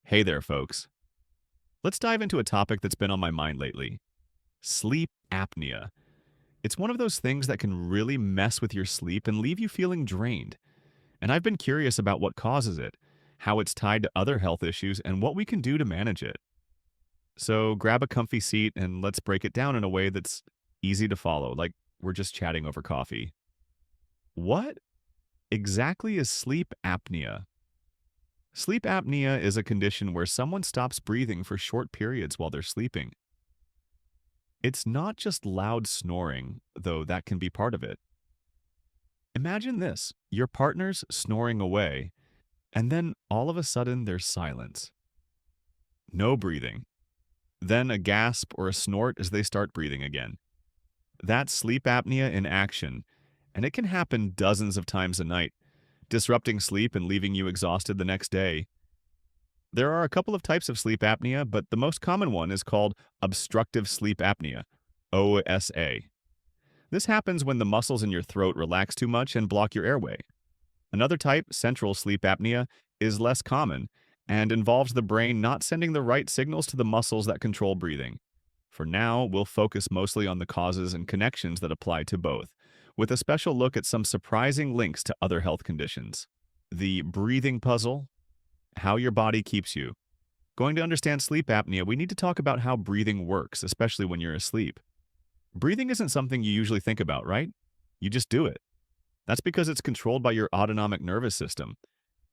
Hey there, folks. Let's dive into a topic that's been on my mind lately: sleep apnea. It's one of those things that can really mess with your sleep and leave you feeling drained. And I've been curious about what causes it, how it's tied to other health issues, and what we can do to manage it. So grab a comfy seat and let's break it down in a way that's easy to follow, like we're just chatting over coffee. What exactly is sleep apnea? Sleep apnea is a condition where someone stops breathing for short periods while they're sleeping. It's not just loud snoring, though that can be part of it. Imagine this: your partner's snoring away, and then all of a sudden there's silence. No breathing. Then a gasp or a snort as they start breathing again. That's sleep apnea in action, and it can happen dozens of times a night, disrupting sleep and leaving you exhausted the next day. There are a couple of types of sleep apnea, but the most common one is called obstructive sleep apnea, OSA. This happens when the muscles in your throat relax too much and block your airway. Another type, central sleep apnea, is less common and involves the brain not sending the right signals to the muscles that control breathing. For now, we'll focus mostly on the causes and connections that apply to both, with a special look at some surprising links to other health conditions. The breathing puzzle: how your body keeps you. Going to understand sleep apnea, we need to talk about how breathing works, especially when you're asleep. Breathing isn't something you usually think about, right? You just do it. That's because it's controlled by your autonomic nervous system,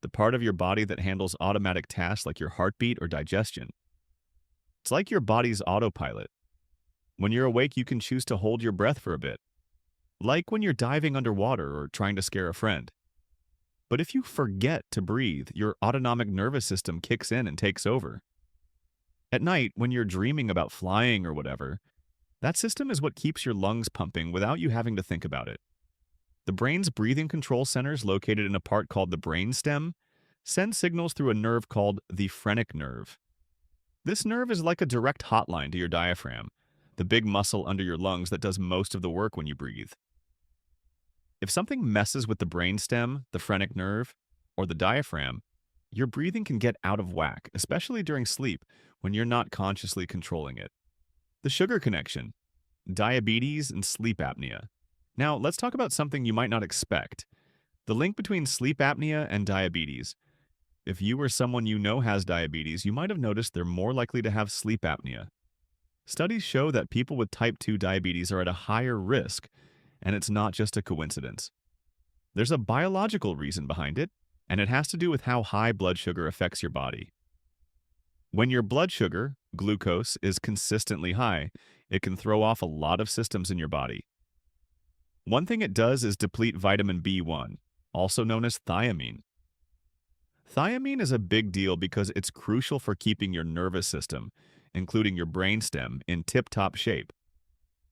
the part of your body that handles automatic tasks like your heartbeat or digestion. It's like your body's autopilot. When you're awake, you can choose to hold your breath for a bit, like when you're diving underwater or trying to scare a friend. But if you forget to breathe, your autonomic nervous system kicks in and takes over. At night, when you're dreaming about flying or whatever, that system is what keeps your lungs pumping without you having to think about it. The brain's breathing control centers, located in a part called the brainstem, send signals through a nerve called the phrenic nerve. This nerve is like a direct hotline to your diaphragm, the big muscle under your lungs that does most of the work when you breathe. If something messes with the brainstem, the phrenic nerve, or the diaphragm, your breathing can get out of whack, especially during sleep when you're not consciously controlling it. The sugar connection: diabetes and sleep apnea. Now, let's talk about something you might not expect: the link between sleep apnea and diabetes. If you or someone you know has diabetes, you might have noticed they're more likely to have sleep apnea. Studies show that people with type 2 diabetes are at a higher risk, and it's not just a coincidence. There's a biological reason behind it, and it has to do with how high blood sugar affects your body. When your blood sugar, glucose, is consistently high, it can throw off a lot of systems in your body. One thing it does is deplete vitamin B1, also known as thiamine. Thiamine is a big deal because it's crucial for keeping your nervous system, including your brainstem, in tip-top shape.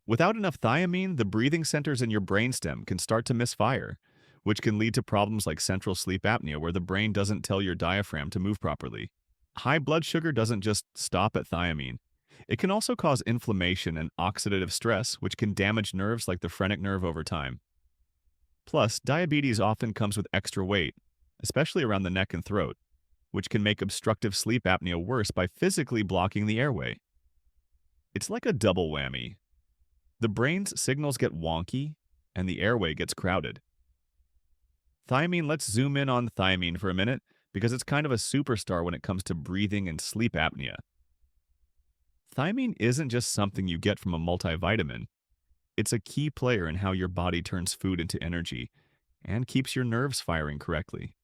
Without enough thiamine, the breathing centers in your brainstem can start to misfire, which can lead to problems like central sleep apnea, where the brain doesn't tell your diaphragm to move properly. High blood sugar doesn't just stop at thiamine. It can also cause inflammation and oxidative stress, which can damage nerves like the phrenic nerve over time. Plus, diabetes often comes with extra weight, especially around the neck and throat, which can make obstructive sleep apnea worse by physically blocking the airway. It's like a double whammy. The brain's signals get wonky, and the airway gets crowded. Thiamine, let's zoom in on thiamine for a minute, because it's kind of a superstar when it comes to breathing and sleep apnea. Thiamine isn't just something you get from a multivitamin. It's a key player in how your body turns food into energy and keeps your nerves firing correctly.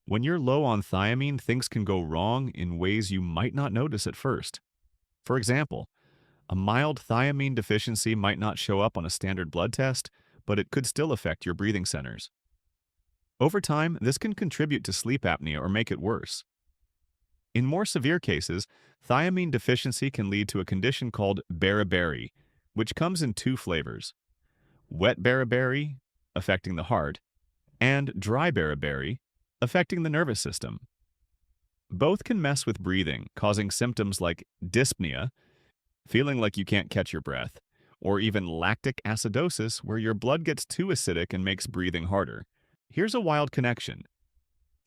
When you're low on thiamine, things can go wrong in ways you might not notice at first. For example, a mild thiamine deficiency might not show up on a standard blood test, but it could still affect your breathing centers. Over time, this can contribute to sleep apnea or make it worse. In more severe cases, thiamine deficiency can lead to a condition called beriberi, which comes in two flavors: wet beriberi, affecting the heart, and dry beriberi, affecting the nervous system. Both can mess with breathing, causing symptoms like dyspnea, feeling like you can't catch your breath, or even lactic acidosis, where your blood gets too acidic and makes breathing harder. Here's a wild connection: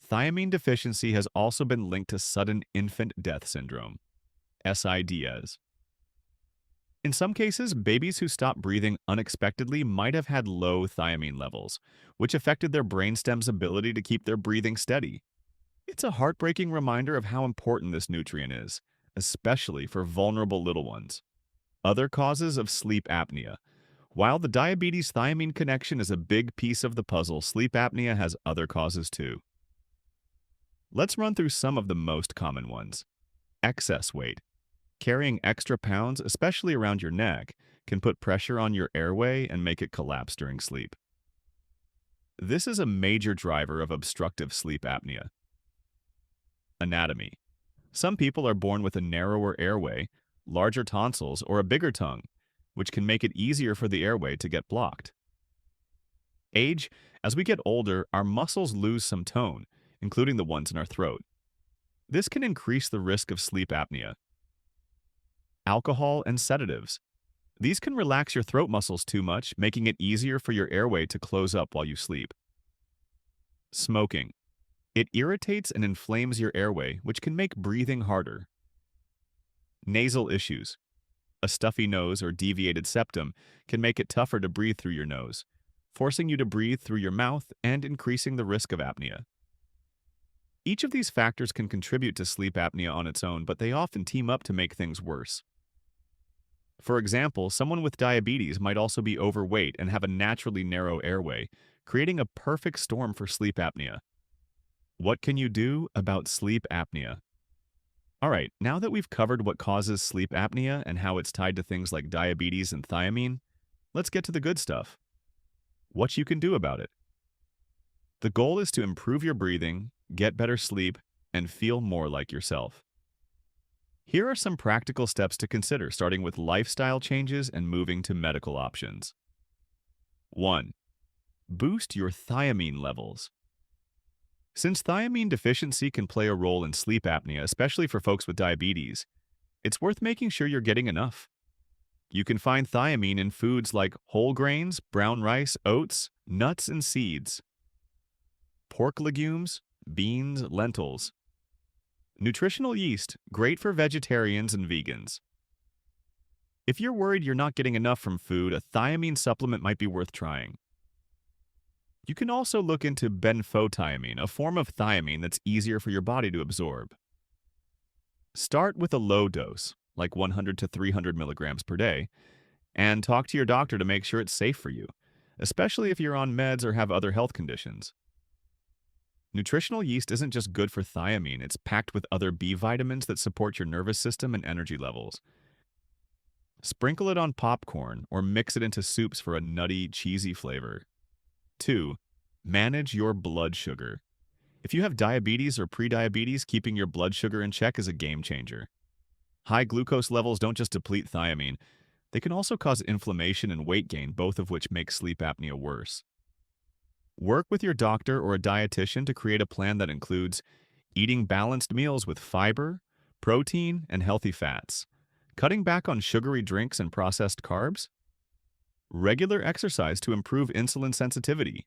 Thiamine deficiency has also been linked to sudden infant death syndrome, SIDS. In some cases, babies who stop breathing unexpectedly might have had low thiamine levels, which affected their brainstem's ability to keep their breathing steady. It's a heartbreaking reminder of how important this nutrient is, especially for vulnerable little ones. Other causes of sleep apnea. While the diabetes thiamine connection is a big piece of the puzzle, sleep apnea has other causes too. Let's run through some of the most common ones. Excess weight. Carrying extra pounds, especially around your neck, can put pressure on your airway and make it collapse during sleep. This is a major driver of obstructive sleep apnea. Anatomy. Some people are born with a narrower airway, larger tonsils, or a bigger tongue, which can make it easier for the airway to get blocked. Age. As we get older, our muscles lose some tone, including the ones in our throat. This can increase the risk of sleep apnea. Alcohol and sedatives. These can relax your throat muscles too much, making it easier for your airway to close up while you sleep. Smoking. It irritates and inflames your airway, which can make breathing harder. Nasal issues. A stuffy nose or deviated septum can make it tougher to breathe through your nose, forcing you to breathe through your mouth and increasing the risk of apnea. Each of these factors can contribute to sleep apnea on its own, but they often team up to make things worse. For example, someone with diabetes might also be overweight and have a naturally narrow airway, creating a perfect storm for sleep apnea. What can you do about sleep apnea? All right, now that we've covered what causes sleep apnea and how it's tied to things like diabetes and thiamine, let's get to the good stuff. What you can do about it. The goal is to improve your breathing, get better sleep, and feel more like yourself. Here are some practical steps to consider, starting with lifestyle changes and moving to medical options. 1. Boost your thiamine levels. Since thiamine deficiency can play a role in sleep apnea, especially for folks with diabetes, it's worth making sure you're getting enough. You can find thiamine in foods like whole grains, brown rice, oats, nuts, and seeds. Pork legumes, beans, lentils. Nutritional yeast, great for vegetarians and vegans. If you're worried you're not getting enough from food, a thiamine supplement might be worth trying. You can also look into benfotiamine, a form of thiamine that's easier for your body to absorb. Start with a low dose, like 100 to 300 milligrams per day, and talk to your doctor to make sure it's safe for you, especially if you're on meds or have other health conditions. Nutritional yeast isn't just good for thiamine, it's packed with other B vitamins that support your nervous system and energy levels. Sprinkle it on popcorn or mix it into soups for a nutty, cheesy flavor. 2. Manage your blood sugar. If you have diabetes or prediabetes, keeping your blood sugar in check is a game changer. High glucose levels don't just deplete thiamine, they can also cause inflammation and weight gain, both of which make sleep apnea worse. Work with your doctor or a dietitian to create a plan that includes eating balanced meals with fiber, protein, and healthy fats, cutting back on sugary drinks and processed carbs, regular exercise to improve insulin sensitivity,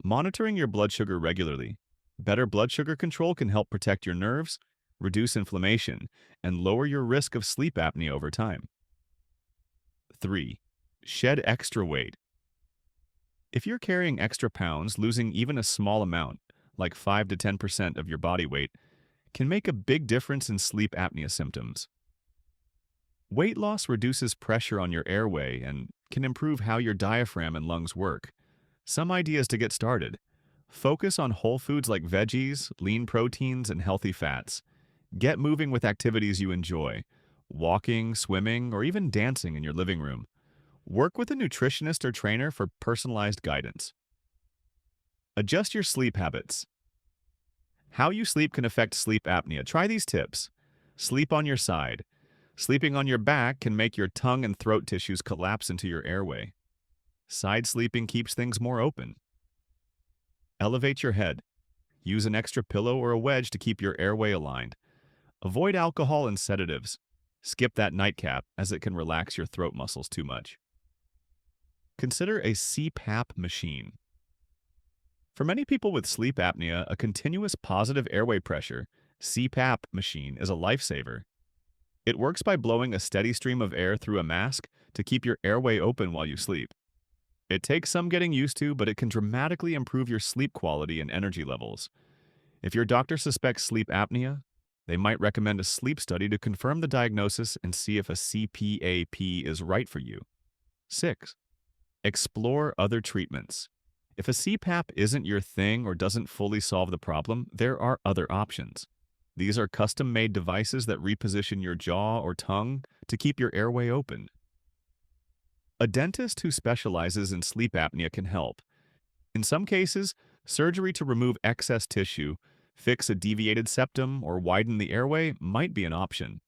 monitoring your blood sugar regularly. Better blood sugar control can help protect your nerves, reduce inflammation, and lower your risk of sleep apnea over time. 3. Shed extra weight. If you're carrying extra pounds, losing even a small amount, like 5 to 10% of your body weight, can make a big difference in sleep apnea symptoms. Weight loss reduces pressure on your airway and can improve how your diaphragm and lungs work. Some ideas to get started. Focus on whole foods like veggies, lean proteins, and healthy fats. Get moving with activities you enjoy, walking, swimming, or even dancing in your living room. Work with a nutritionist or trainer for personalized guidance. Adjust your sleep habits. How you sleep can affect sleep apnea. Try these tips. Sleep on your side. Sleeping on your back can make your tongue and throat tissues collapse into your airway. Side sleeping keeps things more open. Elevate your head. Use an extra pillow or a wedge to keep your airway aligned. Avoid alcohol and sedatives. Skip that nightcap, as it can relax your throat muscles too much. Consider a CPAP machine. For many people with sleep apnea, a continuous positive airway pressure (CPAP) machine is a lifesaver. It works by blowing a steady stream of air through a mask to keep your airway open while you sleep. It takes some getting used to, but it can dramatically improve your sleep quality and energy levels. If your doctor suspects sleep apnea, they might recommend a sleep study to confirm the diagnosis and see if a CPAP is right for you. 6. Explore other treatments. If a CPAP isn't your thing or doesn't fully solve the problem, there are other options. These are custom-made devices that reposition your jaw or tongue to keep your airway open. A dentist who specializes in sleep apnea can help. In some cases, surgery to remove excess tissue, fix a deviated septum, or widen the airway might be an option.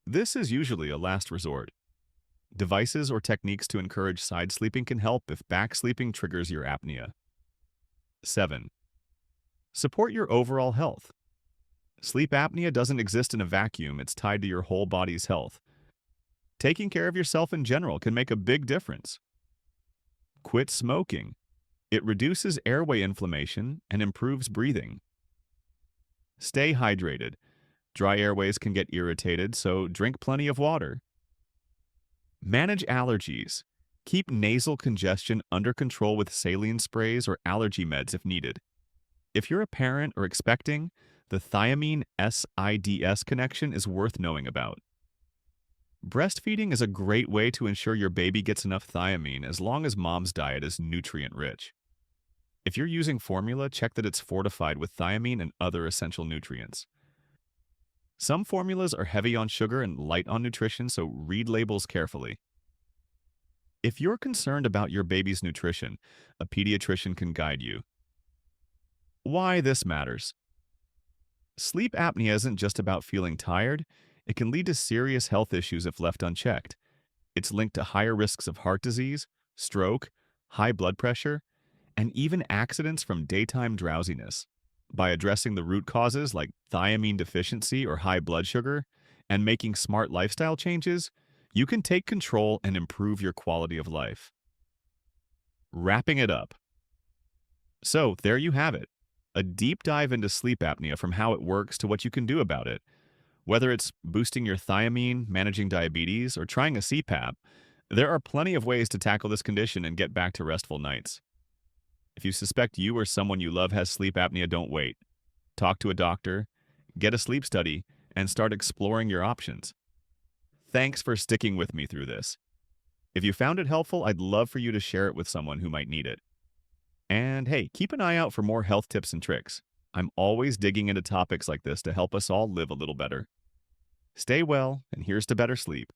This is usually a last resort. Devices or techniques to encourage side sleeping can help if back sleeping triggers your apnea. 7. Support your overall health. Sleep apnea doesn't exist in a vacuum, it's tied to your whole body's health. Taking care of yourself in general can make a big difference. Quit smoking. It reduces airway inflammation and improves breathing. Stay hydrated. Dry airways can get irritated, so drink plenty of water. Manage allergies. Keep nasal congestion under control with saline sprays or allergy meds if needed. If you're a parent or expecting, the thiamine SIDS connection is worth knowing about. Breastfeeding is a great way to ensure your baby gets enough thiamine as long as mom's diet is nutrient-rich. If you're using formula, check that it's fortified with thiamine and other essential nutrients. Some formulas are heavy on sugar and light on nutrition, so read labels carefully. If you're concerned about your baby's nutrition, a pediatrician can guide you. Why this matters. Sleep apnea isn't just about feeling tired. It can lead to serious health issues if left unchecked. It's linked to higher risks of heart disease, stroke, high blood pressure, and even accidents from daytime drowsiness. By addressing the root causes like thiamine deficiency or high blood sugar, and making smart lifestyle changes, you can take control and improve your quality of life. Wrapping it up. So, there you have it. A deep dive into sleep apnea from how it works to what you can do about it. Whether it's boosting your thiamine, managing diabetes, or trying a CPAP, there are plenty of ways to tackle this condition and get back to restful nights. If you suspect you or someone you love has sleep apnea, don't wait. Talk to a doctor, get a sleep study, and start exploring your options. Thanks for sticking with me through this. If you found it helpful, I'd love for you to share it with someone who might need it. And hey, keep an eye out for more health tips and tricks. I'm always digging into topics like this to help us all live a little better. Stay well, and here's to better sleep.